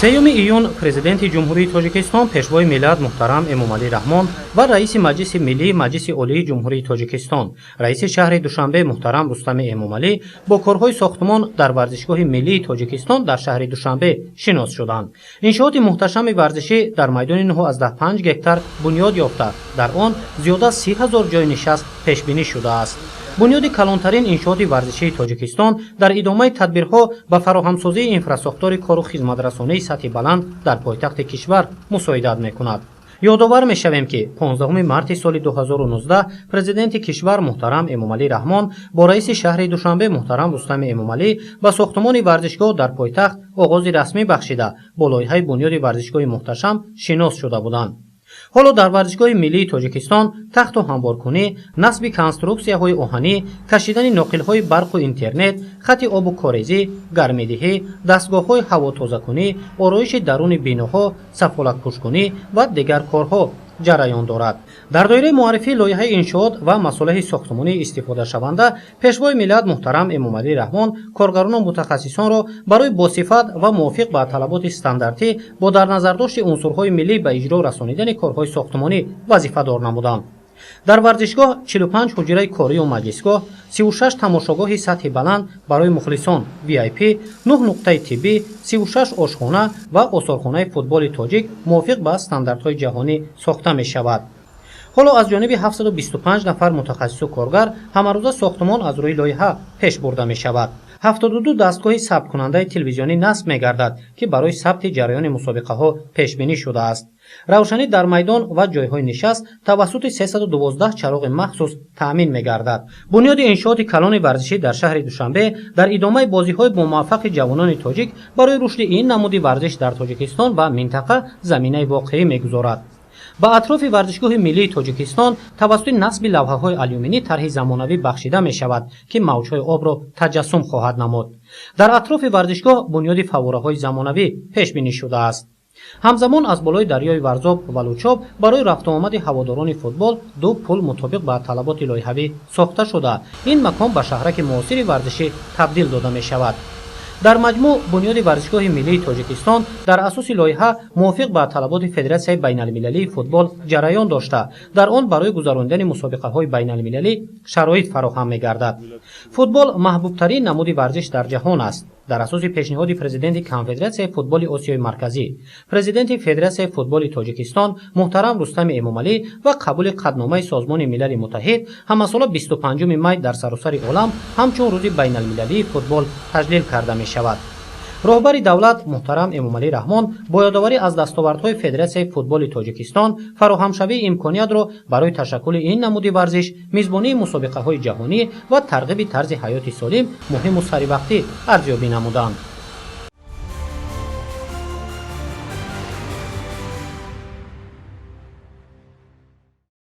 سیوم ایون президенти ҷумҳурии тоҷикистон пешвои миллат муҳтарам Эмомалӣ Раҳмон ва раиси маҷлиси миллии маҷлиси олии ҷумҳурии тоҷикистон раиси шаҳри Душанбе муҳтарам Рустами Эмомалӣ бо корҳои сохтмон дар варзишгоҳи миллии тоҷикистон дар шаҳри Душанбе шинос шуданд. иншооти муҳташами варзишӣ дар майдони 9.5 гектар бунёд ёфта, дар он зиёда аз 30 000 ҷойи нишаст пешбинӣ шудааст. бунёди калонтарин иншооти варзишии тоҷикистон дар идомаи тадбирҳо ба фароҳамсозии инфраструктури кору хизматрасонии сатҳи баланд дар пойтахти кишвар мусоидат мекунад. ёдовар мешавем ки 15 марти соли 2019 президенти кишвар муҳтарам Эмомалӣ Раҳмон бо раиси шаҳри Душанбе муҳтарам Рустами Эмомалӣ ба сохтмони варзишгоҳ дар пойтахт оғози расмӣ бахшида бо лоиҳаи бунёди варзишгоҳи муҳташам шинос шуда буданд. ҳоло дар варзишгоҳи миллии тоҷикистон тахту ҳамворкунӣ, насби конструксияҳои оҳанӣ, кашидани ноқилҳои барқу интернет, хати обу корезӣ, гармидиҳӣ, дастгоҳҳои ҳавотозакунӣ, ороиши даруни биноҳо, сафолатпӯшкунӣ ва дигар корҳо ҷараён дорад. дар доираи муаррифии лоиҳаи иншоот ва масолиҳи сохтмонии истифодашаванда пешвои миллат муҳтарам Эмомалӣ Раҳмон коргарону мутахассисонро барои босифат ва мувофиқ ба талаботи стандартӣ бо дар назардошти унсурҳои миллӣ ба иҷро расонидани корҳои сохтмонӣ вазифадор намуданд. дар варзишгоҳ 45 ҳуҷраи корию маҷлисгоҳ, 36 тамошогоҳи сатҳи баланд барои мухлисон VIP, 9 нуқтаи тиббӣ, 36 ошхона ва осорхонаи футболи тоҷик мувофиқ ба стандартҳои ҷаҳонӣ сохта мешавад. ҳоло аз ҷониби 725 нафар мутахассису коргар ҳамарӯза сохтмон аз рӯи лоиҳа пеш бурда мешавад. 72 дастгоҳи сабткунандаи телевизионӣ насб мегардад ки барои сабти ҷараёни мусобиқаҳо пешбинӣ шудааст. равшанӣ дар майдон ва ҷойҳои нишаст тавассути 312 чароғи махсус таъмин мегардад. бунёди иншооти калони варзишӣ дар шаҳри Душанбе дар идомаи бозиҳои бомуваффақи ҷавонони тоҷик барои рушди ин намуди варзиш дар тоҷикистон ва минтақа заминаи воқеӣ мегузорад. ба атрофи варзишгоҳи миллии тоҷикистон тавассути насби лавҳаҳои алюминӣ тарҳи замонавӣ бахшида мешавад ки мавҷҳои обро таҷассум хоҳад намуд. дар атрофи варзишгоҳ бунёди фаввораҳои замонавӣ пешбинӣ шудааст. ҳамзамон аз болои дарёи варзоб ва лучоб барои рафтуомади ҳаводорони футбол 2 пул мутобиқ ба талаботи лоиҳавӣ сохта шуда ин макон ба шаҳраки муосири варзишӣ табдил дода мешавад. дар маҷмӯъ бунёди варзишгоҳи миллии тоҷикистон дар асоси лоиҳа мувофиқ ба талаботи Федератсияи байналмилалии футбол ҷараён дошта, дар он барои гузарондани мусобиқаҳои байналмилалӣ шароит фароҳам мегардад. футбол маҳбубтарин намуди варзиш дар ҷаҳон аст. дар асоси пешниҳоди президенти Конфедератсияи футболи Осиёи марказӣ, президенти Федератсияи футболи Тоҷикистон муҳтарам Рустами Эмомалӣ ва қабули қадномаи Созмони Милали Муттаҳид ҳамасола 25 май дар саросари олам ҳамчун рӯзи байналмилалии футбол таҷлил карда мешавад. роҳбари давлат муҳтарам Эмомалӣ Раҳмон бо ёдоварӣ аз дастовардҳои Федератсияи футболи Тоҷикистон фароҳамшавии имкониятро барои ташаккули ин намуди варзиш, мизбонии мусобиқаҳои ҷаҳонӣ ва тарғиби тарзи ҳаёти солим муҳиму саривақтӣ арзёбӣ намуданд.